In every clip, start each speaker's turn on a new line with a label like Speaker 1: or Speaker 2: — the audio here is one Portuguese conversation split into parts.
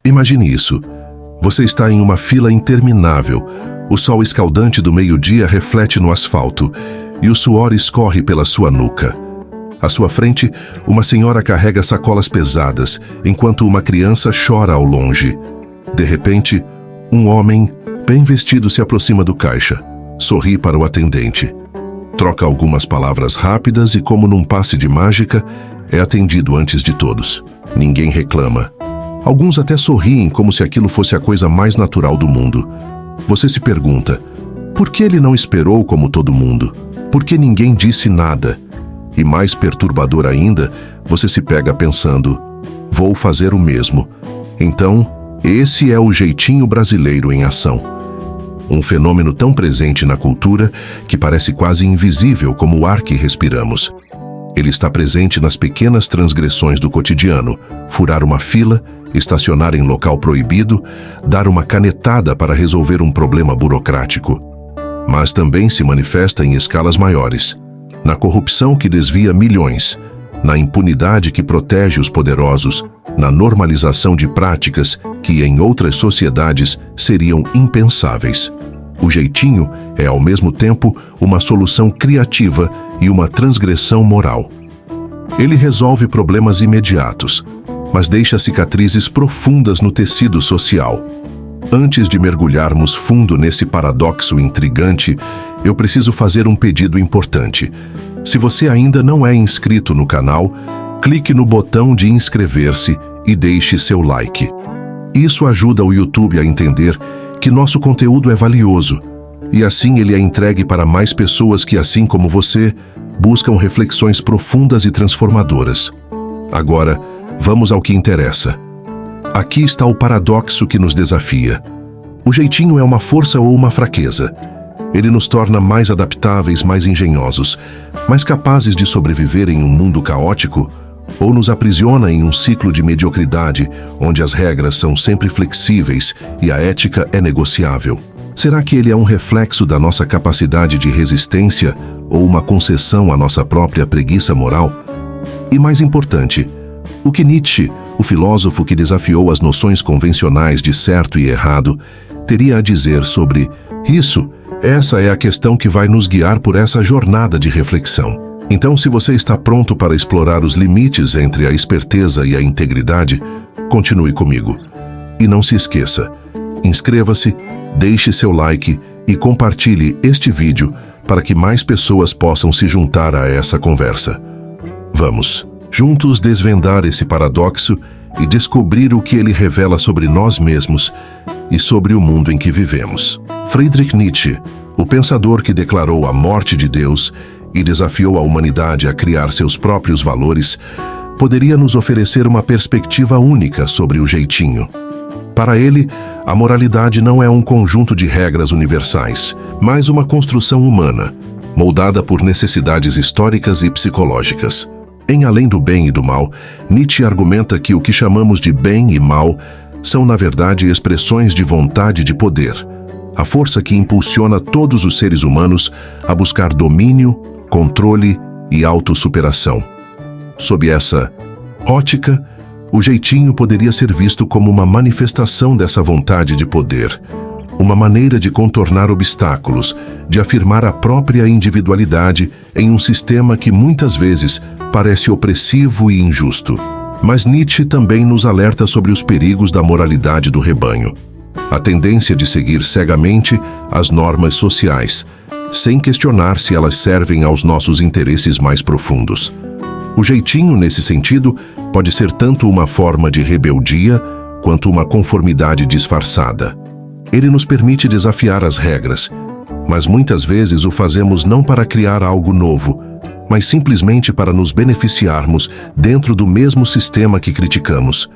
Speaker 1: Imagine isso. Você está em uma fila interminável. O sol escaldante do meio-dia reflete no asfalto e o suor escorre pela sua nuca. À sua frente, uma senhora carrega sacolas pesadas, enquanto uma criança chora ao longe. De repente, um homem, bem vestido, se aproxima do caixa. Sorri para o atendente. Troca algumas palavras rápidas e, como num passe de mágica, é atendido antes de todos. Ninguém reclama. Alguns até sorriem como se aquilo fosse a coisa mais natural do mundo. Você se pergunta, por que ele não esperou como todo mundo? Por que ninguém disse nada? E mais perturbador ainda, você se pega pensando, vou fazer o mesmo. Então, esse é o jeitinho brasileiro em ação. Um fenômeno tão presente na cultura que parece quase invisível como o ar que respiramos. Ele está presente nas pequenas transgressões do cotidiano: furar uma fila, estacionar em local proibido, dar uma canetada para resolver um problema burocrático. Mas também se manifesta em escalas maiores, na corrupção que desvia milhões, na impunidade que protege os poderosos, na normalização de práticas que em outras sociedades seriam impensáveis. O jeitinho é, ao mesmo tempo, uma solução criativa e uma transgressão moral. Ele resolve problemas imediatos, mas deixa cicatrizes profundas no tecido social. Antes de mergulharmos fundo nesse paradoxo intrigante, eu preciso fazer um pedido importante. Se você ainda não é inscrito no canal, clique no botão de inscrever-se e deixe seu like. Isso ajuda o YouTube a entender que nosso conteúdo é valioso, e assim ele é entregue para mais pessoas que, assim como você, buscam reflexões profundas e transformadoras. Agora, vamos ao que interessa. Aqui está o paradoxo que nos desafia. O jeitinho é uma força ou uma fraqueza? Ele nos torna mais adaptáveis, mais engenhosos, mais capazes de sobreviver em um mundo caótico, ou nos aprisiona em um ciclo de mediocridade, onde as regras são sempre flexíveis e a ética é negociável? Será que ele é um reflexo da nossa capacidade de resistência ou uma concessão à nossa própria preguiça moral? E mais importante, o que Nietzsche, o filósofo que desafiou as noções convencionais de certo e errado, teria a dizer sobre isso? Essa é a questão que vai nos guiar por essa jornada de reflexão. Então, se você está pronto para explorar os limites entre a esperteza e a integridade, continue comigo. E não se esqueça, inscreva-se, deixe seu like e compartilhe este vídeo para que mais pessoas possam se juntar a essa conversa. Vamos, juntos, desvendar esse paradoxo e descobrir o que ele revela sobre nós mesmos e sobre o mundo em que vivemos. Friedrich Nietzsche, o pensador que declarou a morte de Deus e desafiou a humanidade a criar seus próprios valores, poderia nos oferecer uma perspectiva única sobre o jeitinho. Para ele, a moralidade não é um conjunto de regras universais, mas uma construção humana, moldada por necessidades históricas e psicológicas. Em Além do Bem e do Mal, Nietzsche argumenta que o que chamamos de bem e mal são, na verdade, expressões de vontade de poder, a força que impulsiona todos os seres humanos a buscar domínio, controle e autossuperação. Sob essa ótica, o jeitinho poderia ser visto como uma manifestação dessa vontade de poder, uma maneira de contornar obstáculos, de afirmar a própria individualidade em um sistema que muitas vezes parece opressivo e injusto. Mas Nietzsche também nos alerta sobre os perigos da moralidade do rebanho, a tendência de seguir cegamente as normas sociais, sem questionar se elas servem aos nossos interesses mais profundos. O jeitinho, nesse sentido, pode ser tanto uma forma de rebeldia quanto uma conformidade disfarçada. Ele nos permite desafiar as regras, mas muitas vezes o fazemos não para criar algo novo, mas simplesmente para nos beneficiarmos dentro do mesmo sistema que criticamos.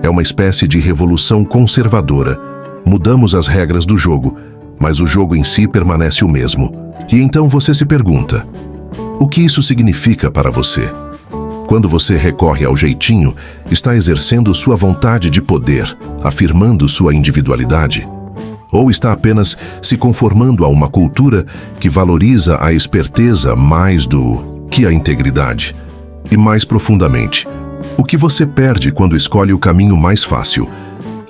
Speaker 1: É uma espécie de revolução conservadora. Mudamos as regras do jogo, mas o jogo em si permanece o mesmo. E então você se pergunta, o que isso significa para você? Quando você recorre ao jeitinho, está exercendo sua vontade de poder, afirmando sua individualidade? Ou está apenas se conformando a uma cultura que valoriza a esperteza mais do que a integridade? E mais profundamente, o que você perde quando escolhe o caminho mais fácil?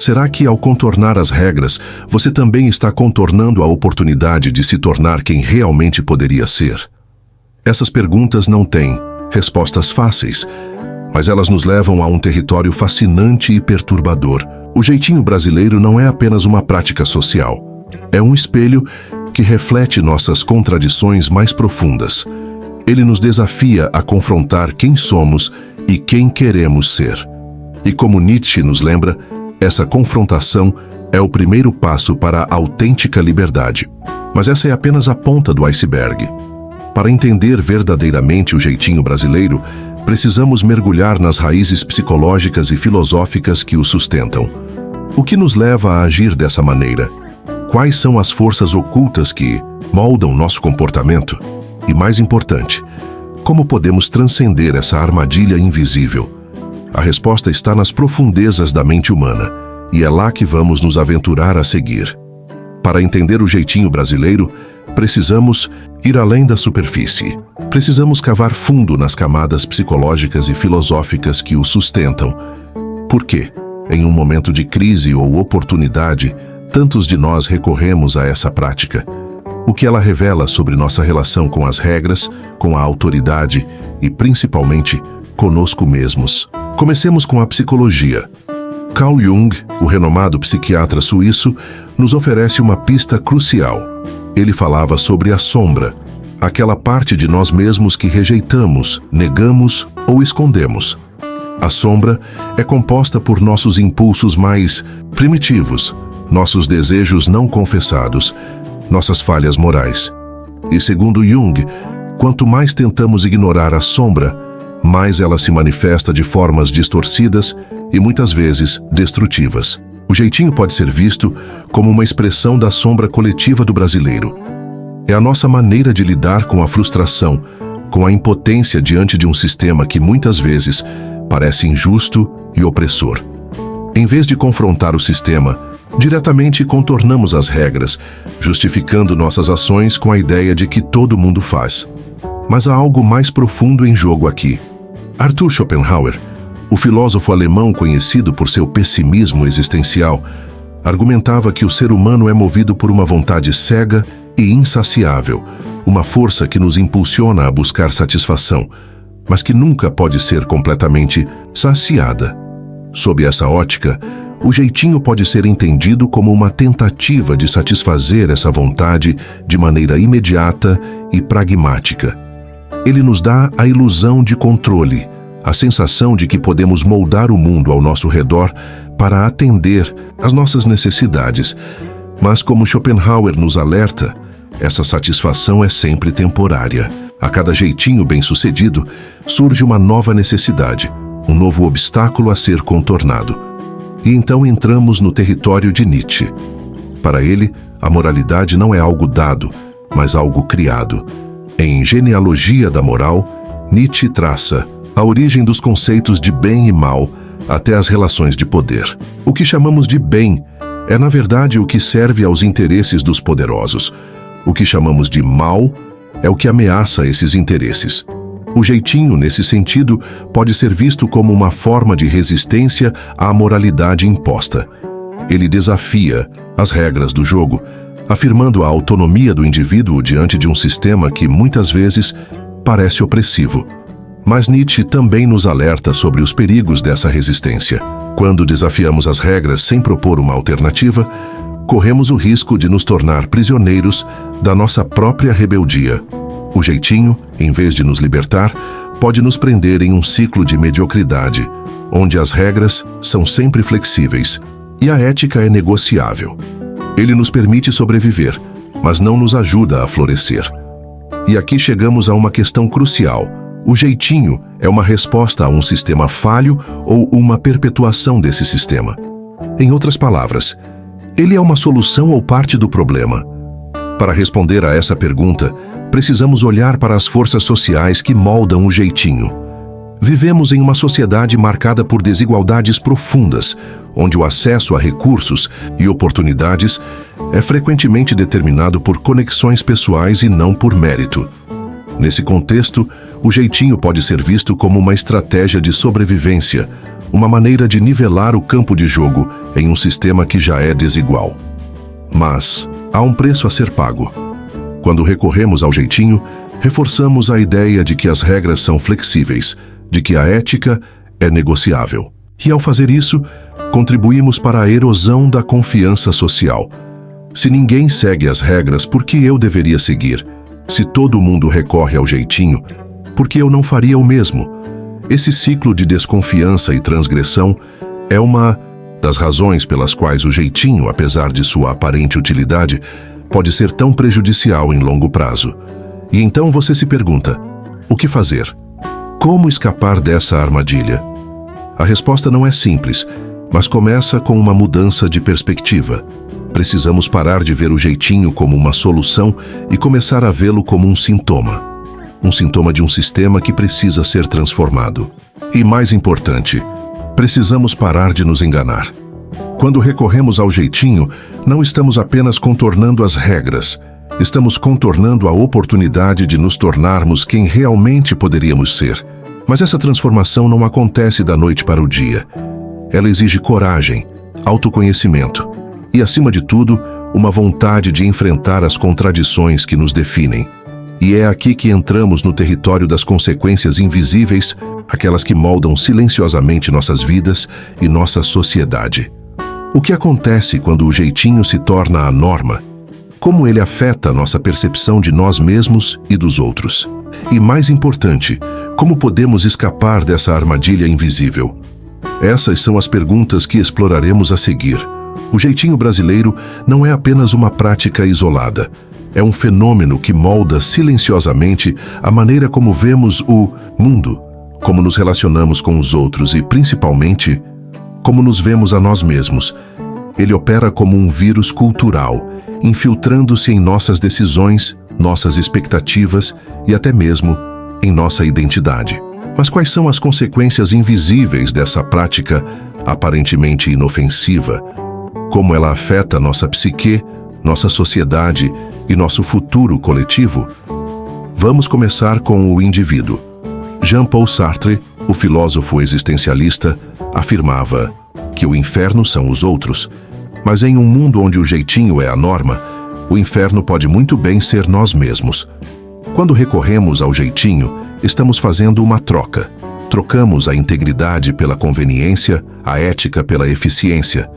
Speaker 1: Será que, ao contornar as regras, você também está contornando a oportunidade de se tornar quem realmente poderia ser? Essas perguntas não têm respostas fáceis, mas elas nos levam a um território fascinante e perturbador. O jeitinho brasileiro não é apenas uma prática social. É um espelho que reflete nossas contradições mais profundas. Ele nos desafia a confrontar quem somos e quem queremos ser. E como Nietzsche nos lembra, essa confrontação é o primeiro passo para a autêntica liberdade. Mas essa é apenas a ponta do iceberg. Para entender verdadeiramente o jeitinho brasileiro, precisamos mergulhar nas raízes psicológicas e filosóficas que o sustentam. O que nos leva a agir dessa maneira? Quais são as forças ocultas que moldam nosso comportamento? E mais importante, como podemos transcender essa armadilha invisível? A resposta está nas profundezas da mente humana, e é lá que vamos nos aventurar a seguir. Para entender o jeitinho brasileiro, precisamos ir além da superfície. Precisamos cavar fundo nas camadas psicológicas e filosóficas que o sustentam. Por quê? Em um momento de crise ou oportunidade, tantos de nós recorremos a essa prática. O que ela revela sobre nossa relação com as regras, com a autoridade e, principalmente, conosco mesmos. Comecemos com a psicologia. Carl Jung, o renomado psiquiatra suíço, nos oferece uma pista crucial. Ele falava sobre a sombra, aquela parte de nós mesmos que rejeitamos, negamos ou escondemos. A sombra é composta por nossos impulsos mais primitivos, nossos desejos não confessados, nossas falhas morais. E segundo Jung, quanto mais tentamos ignorar a sombra, mais ela se manifesta de formas distorcidas e muitas vezes destrutivas. O jeitinho pode ser visto como uma expressão da sombra coletiva do brasileiro. É a nossa maneira de lidar com a frustração, com a impotência diante de um sistema que muitas vezes parece injusto e opressor. Em vez de confrontar o sistema, diretamente contornamos as regras, justificando nossas ações com a ideia de que todo mundo faz. Mas há algo mais profundo em jogo aqui. Arthur Schopenhauer, o filósofo alemão conhecido por seu pessimismo existencial, argumentava que o ser humano é movido por uma vontade cega e insaciável, uma força que nos impulsiona a buscar satisfação, mas que nunca pode ser completamente saciada. Sob essa ótica, o jeitinho pode ser entendido como uma tentativa de satisfazer essa vontade de maneira imediata e pragmática. Ele nos dá a ilusão de controle, a sensação de que podemos moldar o mundo ao nosso redor para atender às nossas necessidades. Mas como Schopenhauer nos alerta, essa satisfação é sempre temporária. A cada jeitinho bem-sucedido, surge uma nova necessidade, um novo obstáculo a ser contornado. E então entramos no território de Nietzsche. Para ele, a moralidade não é algo dado, mas algo criado. Em Genealogia da Moral, Nietzsche traça a origem dos conceitos de bem e mal até as relações de poder. O que chamamos de bem é, na verdade, o que serve aos interesses dos poderosos. O que chamamos de mal é o que ameaça esses interesses. O jeitinho, nesse sentido, pode ser visto como uma forma de resistência à moralidade imposta. Ele desafia as regras do jogo, afirmando a autonomia do indivíduo diante de um sistema que, muitas vezes, parece opressivo. Mas Nietzsche também nos alerta sobre os perigos dessa resistência. Quando desafiamos as regras sem propor uma alternativa, corremos o risco de nos tornar prisioneiros da nossa própria rebeldia. O jeitinho, em vez de nos libertar, pode nos prender em um ciclo de mediocridade, onde as regras são sempre flexíveis e a ética é negociável. Ele nos permite sobreviver, mas não nos ajuda a florescer. E aqui chegamos a uma questão crucial. O jeitinho é uma resposta a um sistema falho ou uma perpetuação desse sistema. Em outras palavras, ele é uma solução ou parte do problema? Para responder a essa pergunta, precisamos olhar para as forças sociais que moldam o jeitinho. Vivemos em uma sociedade marcada por desigualdades profundas, onde o acesso a recursos e oportunidades é frequentemente determinado por conexões pessoais e não por mérito. Nesse contexto, o jeitinho pode ser visto como uma estratégia de sobrevivência, uma maneira de nivelar o campo de jogo em um sistema que já é desigual. Mas há um preço a ser pago. Quando recorremos ao jeitinho, reforçamos a ideia de que as regras são flexíveis, de que a ética é negociável. E ao fazer isso, contribuímos para a erosão da confiança social. Se ninguém segue as regras, por que eu deveria seguir? Se todo mundo recorre ao jeitinho, por que eu não faria o mesmo? Esse ciclo de desconfiança e transgressão é uma das razões pelas quais o jeitinho, apesar de sua aparente utilidade, pode ser tão prejudicial em longo prazo. E então você se pergunta: o que fazer? Como escapar dessa armadilha? A resposta não é simples, mas começa com uma mudança de perspectiva. Precisamos parar de ver o jeitinho como uma solução e começar a vê-lo como um sintoma. Um sintoma de um sistema que precisa ser transformado. E mais importante, precisamos parar de nos enganar. Quando recorremos ao jeitinho, não estamos apenas contornando as regras, estamos contornando a oportunidade de nos tornarmos quem realmente poderíamos ser. Mas essa transformação não acontece da noite para o dia. Ela exige coragem, autoconhecimento e, acima de tudo, uma vontade de enfrentar as contradições que nos definem. E é aqui que entramos no território das consequências invisíveis, aquelas que moldam silenciosamente nossas vidas e nossa sociedade. O que acontece quando o jeitinho se torna a norma? Como ele afeta nossa percepção de nós mesmos e dos outros? E mais importante, como podemos escapar dessa armadilha invisível? Essas são as perguntas que exploraremos a seguir. O jeitinho brasileiro não é apenas uma prática isolada. É um fenômeno que molda silenciosamente a maneira como vemos o mundo, como nos relacionamos com os outros e, principalmente, como nos vemos a nós mesmos. Ele opera como um vírus cultural, infiltrando-se em nossas decisões, nossas expectativas e até mesmo em nossa identidade. Mas quais são as consequências invisíveis dessa prática aparentemente inofensiva? Como ela afeta nossa psique, nossa sociedade e nosso futuro coletivo? Vamos começar com o indivíduo. Jean-Paul Sartre, o filósofo existencialista, afirmava que o inferno são os outros. Mas em um mundo onde o jeitinho é a norma, o inferno pode muito bem ser nós mesmos. Quando recorremos ao jeitinho, estamos fazendo uma troca. Trocamos a integridade pela conveniência, a ética pela eficiência.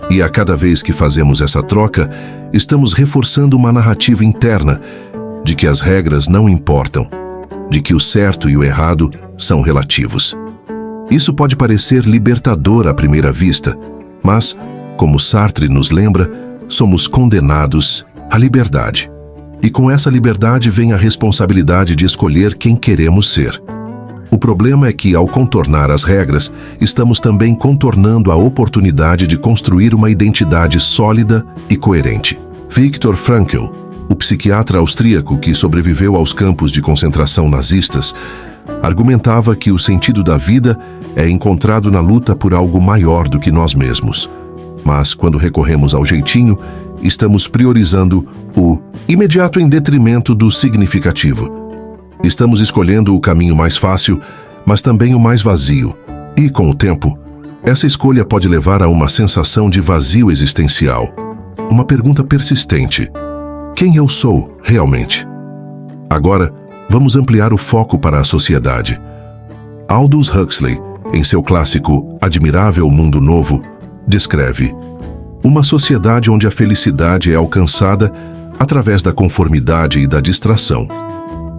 Speaker 1: E a cada vez que fazemos essa troca, estamos reforçando uma narrativa interna de que as regras não importam, de que o certo e o errado são relativos. Isso pode parecer libertador à primeira vista, mas, como Sartre nos lembra, somos condenados à liberdade. E com essa liberdade vem a responsabilidade de escolher quem queremos ser. O problema é que, ao contornar as regras, estamos também contornando a oportunidade de construir uma identidade sólida e coerente. Viktor Frankl, o psiquiatra austríaco que sobreviveu aos campos de concentração nazistas, argumentava que o sentido da vida é encontrado na luta por algo maior do que nós mesmos. Mas, quando recorremos ao jeitinho, estamos priorizando o imediato em detrimento do significativo. Estamos escolhendo o caminho mais fácil, mas também o mais vazio. E, com o tempo, essa escolha pode levar a uma sensação de vazio existencial. Uma pergunta persistente: quem eu sou, realmente? Agora, vamos ampliar o foco para a sociedade. Aldous Huxley, em seu clássico Admirável Mundo Novo, descreve uma sociedade onde a felicidade é alcançada através da conformidade e da distração.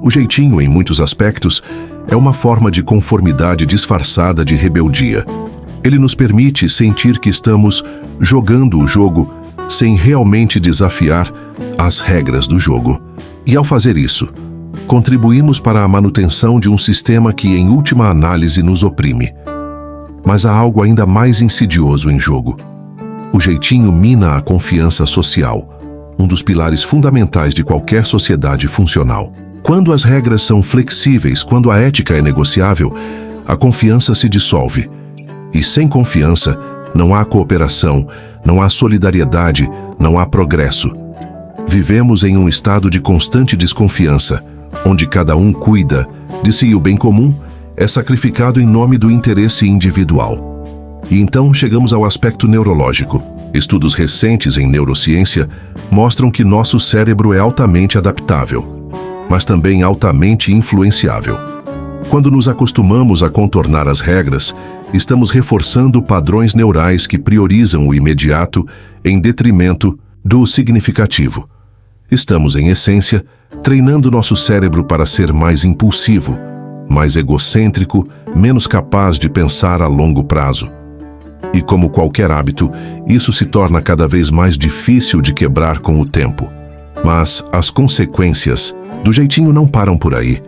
Speaker 1: O jeitinho, em muitos aspectos, é uma forma de conformidade disfarçada de rebeldia. Ele nos permite sentir que estamos jogando o jogo sem realmente desafiar as regras do jogo. E ao fazer isso, contribuímos para a manutenção de um sistema que, em última análise, nos oprime. Mas há algo ainda mais insidioso em jogo. O jeitinho mina a confiança social, um dos pilares fundamentais de qualquer sociedade funcional. Quando as regras são flexíveis, quando a ética é negociável, a confiança se dissolve. E sem confiança, não há cooperação, não há solidariedade, não há progresso. Vivemos em um estado de constante desconfiança, onde cada um cuida de si e o bem comum é sacrificado em nome do interesse individual. E então chegamos ao aspecto neurológico. Estudos recentes em neurociência mostram que nosso cérebro é altamente adaptável, mas também altamente influenciável. Quando nos acostumamos a contornar as regras, estamos reforçando padrões neurais que priorizam o imediato em detrimento do significativo. Estamos, em essência, treinando nosso cérebro para ser mais impulsivo, mais egocêntrico, menos capaz de pensar a longo prazo. E como qualquer hábito, isso se torna cada vez mais difícil de quebrar com o tempo. Mas as consequências do jeitinho não param por aí.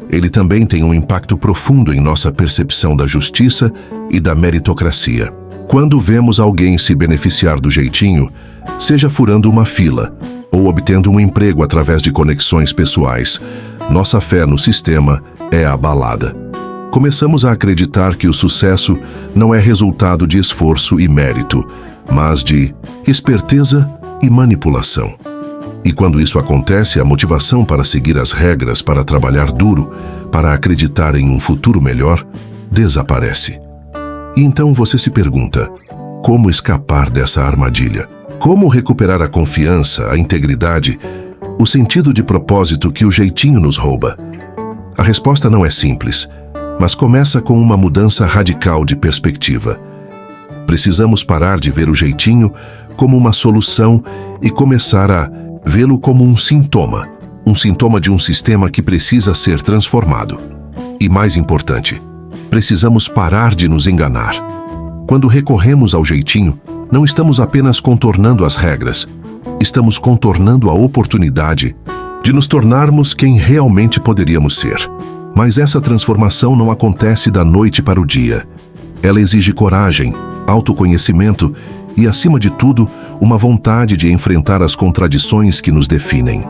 Speaker 1: Ele também tem um impacto profundo em nossa percepção da justiça e da meritocracia. Quando vemos alguém se beneficiar do jeitinho, seja furando uma fila ou obtendo um emprego através de conexões pessoais, nossa fé no sistema é abalada. Começamos a acreditar que o sucesso não é resultado de esforço e mérito, mas de esperteza e manipulação. E quando isso acontece, a motivação para seguir as regras, para trabalhar duro, para acreditar em um futuro melhor, desaparece. E então você se pergunta: como escapar dessa armadilha? Como recuperar a confiança, a integridade, o sentido de propósito que o jeitinho nos rouba? A resposta não é simples, mas começa com uma mudança radical de perspectiva. Precisamos parar de ver o jeitinho como uma solução e começar a vê-lo como um sintoma de um sistema que precisa ser transformado. E mais importante, precisamos parar de nos enganar. Quando recorremos ao jeitinho, não estamos apenas contornando as regras, estamos contornando a oportunidade de nos tornarmos quem realmente poderíamos ser. Mas essa transformação não acontece da noite para o dia. Ela exige coragem, autoconhecimento e, acima de tudo, uma vontade de enfrentar as contradições que nos definem.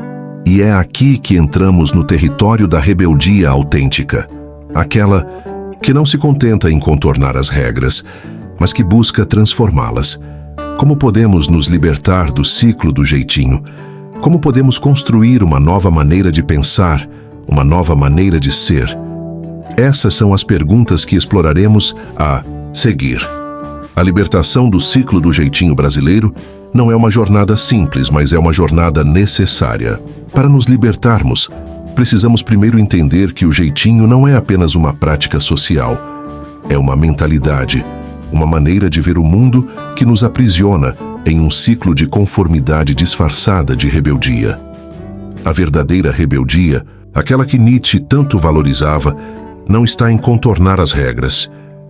Speaker 1: E é aqui que entramos no território da rebeldia autêntica, aquela que não se contenta em contornar as regras, mas que busca transformá-las. Como podemos nos libertar do ciclo do jeitinho? Como podemos construir uma nova maneira de pensar, uma nova maneira de ser? Essas são as perguntas que exploraremos a seguir. A libertação do ciclo do jeitinho brasileiro não é uma jornada simples, mas é uma jornada necessária. Para nos libertarmos, precisamos primeiro entender que o jeitinho não é apenas uma prática social. É uma mentalidade, uma maneira de ver o mundo que nos aprisiona em um ciclo de conformidade disfarçada de rebeldia. A verdadeira rebeldia, aquela que Nietzsche tanto valorizava, não está em contornar as regras,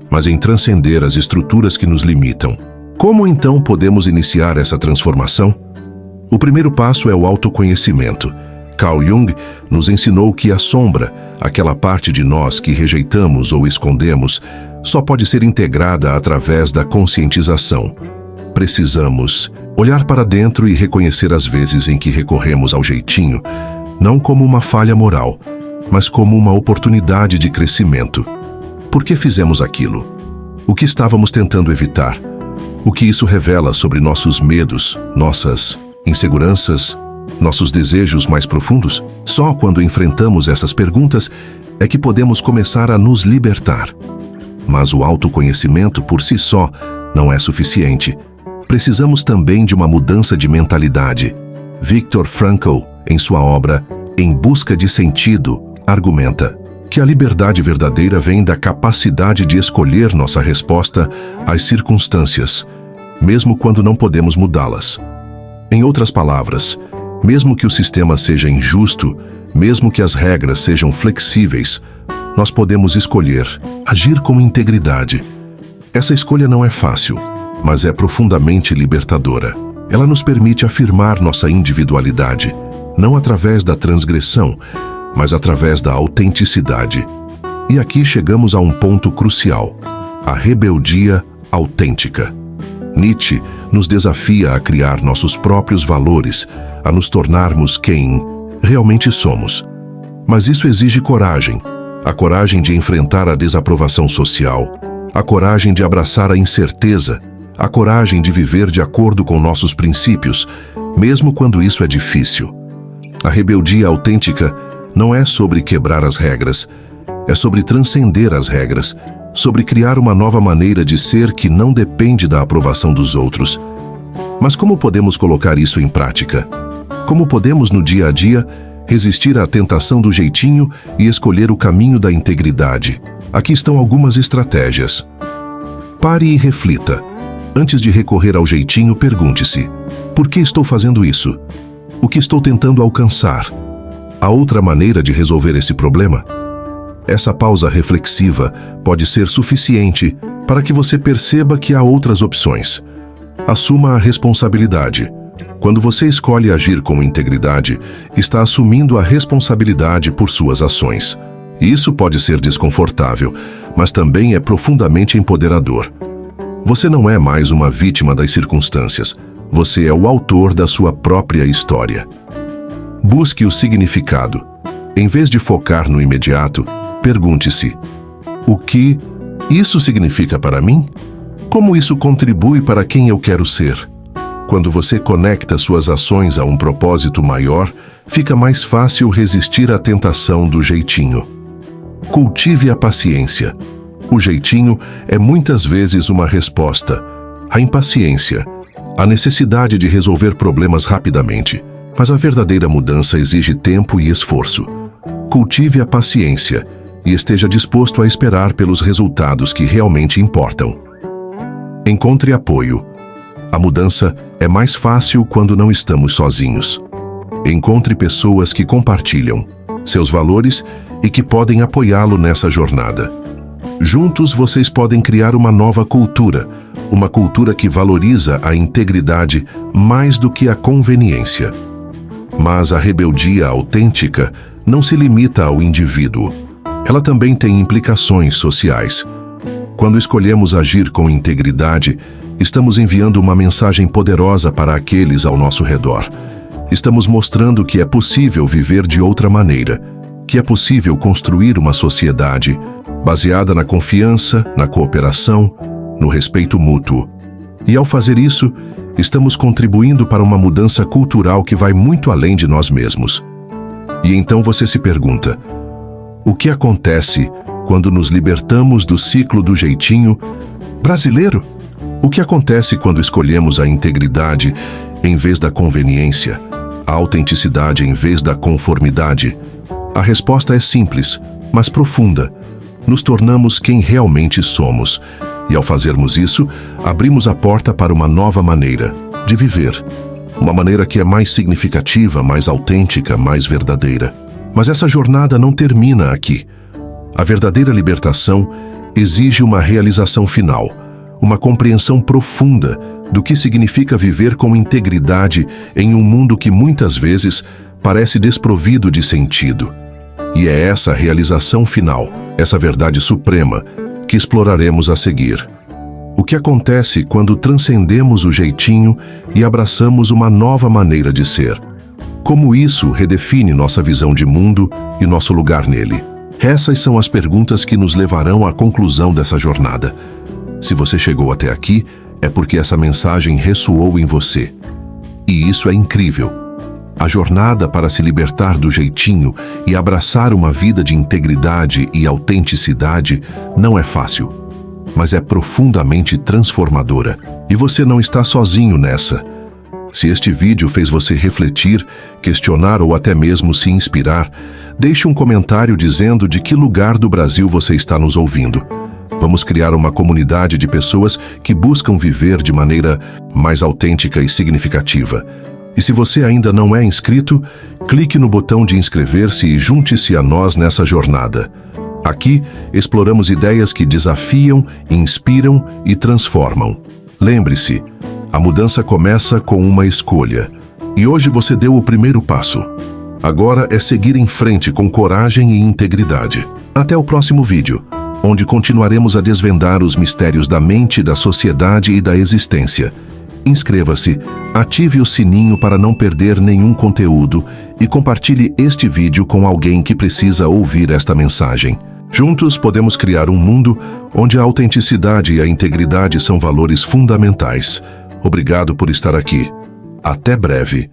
Speaker 1: mas em transcender as estruturas que nos limitam. Como então podemos iniciar essa transformação? O primeiro passo é o autoconhecimento. Carl Jung nos ensinou que a sombra, aquela parte de nós que rejeitamos ou escondemos, só pode ser integrada através da conscientização. Precisamos olhar para dentro e reconhecer as vezes em que recorremos ao jeitinho, não como uma falha moral, mas como uma oportunidade de crescimento. Por que fizemos aquilo? O que estávamos tentando evitar? O que isso revela sobre nossos medos, nossas inseguranças, nossos desejos mais profundos? Só quando enfrentamos essas perguntas é que podemos começar a nos libertar. Mas o autoconhecimento por si só não é suficiente. Precisamos também de uma mudança de mentalidade. Viktor Frankl, em sua obra Em Busca de Sentido, argumenta que a liberdade verdadeira vem da capacidade de escolher nossa resposta às circunstâncias, mesmo quando não podemos mudá-las. Em outras palavras, mesmo que o sistema seja injusto, mesmo que as regras sejam flexíveis, nós podemos escolher agir com integridade. Essa escolha não é fácil, mas é profundamente libertadora. Ela nos permite afirmar nossa individualidade, não através da transgressão, mas através da autenticidade. E aqui chegamos a um ponto crucial: a rebeldia autêntica. Nietzsche nos desafia a criar nossos próprios valores, a nos tornarmos quem realmente somos. Mas isso exige coragem, a coragem de enfrentar a desaprovação social, a coragem de abraçar a incerteza, a coragem de viver de acordo com nossos princípios, mesmo quando isso é difícil. A rebeldia autêntica não é sobre quebrar as regras, é sobre transcender as regras, sobre criar uma nova maneira de ser que não depende da aprovação dos outros. Mas como podemos colocar isso em prática? Como podemos, no dia a dia, resistir à tentação do jeitinho e escolher o caminho da integridade? Aqui estão algumas estratégias. Pare e reflita. Antes de recorrer ao jeitinho, pergunte-se: por que estou fazendo isso? O que estou tentando alcançar? Há outra maneira de resolver esse problema? Essa pausa reflexiva pode ser suficiente para que você perceba que há outras opções. Assuma a responsabilidade. Quando você escolhe agir com integridade, está assumindo a responsabilidade por suas ações. Isso pode ser desconfortável, mas também é profundamente empoderador. Você não é mais uma vítima das circunstâncias. Você é o autor da sua própria história. Busque o significado. Em vez de focar no imediato, pergunte-se: o que isso significa para mim? Como isso contribui para quem eu quero ser? Quando você conecta suas ações a um propósito maior, fica mais fácil resistir à tentação do jeitinho. Cultive a paciência. O jeitinho é muitas vezes uma resposta à impaciência, à necessidade de resolver problemas rapidamente. Mas a verdadeira mudança exige tempo e esforço. Cultive a paciência e esteja disposto a esperar pelos resultados que realmente importam. Encontre apoio. A mudança é mais fácil quando não estamos sozinhos. Encontre pessoas que compartilham seus valores e que podem apoiá-lo nessa jornada. Juntos vocês podem criar uma nova cultura, uma cultura que valoriza a integridade mais do que a conveniência. Mas a rebeldia autêntica não se limita ao indivíduo. Ela também tem implicações sociais. Quando escolhemos agir com integridade, estamos enviando uma mensagem poderosa para aqueles ao nosso redor. Estamos mostrando que é possível viver de outra maneira, que é possível construir uma sociedade baseada na confiança, na cooperação, no respeito mútuo. E ao fazer isso, estamos contribuindo para uma mudança cultural que vai muito além de nós mesmos. E então você se pergunta: o que acontece quando nos libertamos do ciclo do jeitinho brasileiro? O que acontece quando escolhemos a integridade em vez da conveniência, a autenticidade em vez da conformidade? A resposta é simples, mas profunda. Nos tornamos quem realmente somos. E ao fazermos isso, abrimos a porta para uma nova maneira de viver. Uma maneira que é mais significativa, mais autêntica, mais verdadeira. Mas essa jornada não termina aqui. A verdadeira libertação exige uma realização final, uma compreensão profunda do que significa viver com integridade em um mundo que muitas vezes parece desprovido de sentido. E é essa realização final, essa verdade suprema, que exploraremos a seguir. O que acontece quando transcendemos o jeitinho e abraçamos uma nova maneira de ser? Como isso redefine nossa visão de mundo e nosso lugar nele? Essas são as perguntas que nos levarão à conclusão dessa jornada. Se você chegou até aqui, é porque essa mensagem ressoou em você. E isso é incrível. A jornada para se libertar do jeitinho e abraçar uma vida de integridade e autenticidade não é fácil, mas é profundamente transformadora. E você não está sozinho nessa. Se este vídeo fez você refletir, questionar ou até mesmo se inspirar, deixe um comentário dizendo de que lugar do Brasil você está nos ouvindo. Vamos criar uma comunidade de pessoas que buscam viver de maneira mais autêntica e significativa. E se você ainda não é inscrito, clique no botão de inscrever-se e junte-se a nós nessa jornada. Aqui, exploramos ideias que desafiam, inspiram e transformam. Lembre-se, a mudança começa com uma escolha. E hoje você deu o primeiro passo. Agora é seguir em frente com coragem e integridade. Até o próximo vídeo, onde continuaremos a desvendar os mistérios da mente, da sociedade e da existência. Inscreva-se, ative o sininho para não perder nenhum conteúdo e compartilhe este vídeo com alguém que precisa ouvir esta mensagem. Juntos podemos criar um mundo onde a autenticidade e a integridade são valores fundamentais. Obrigado por estar aqui. Até breve.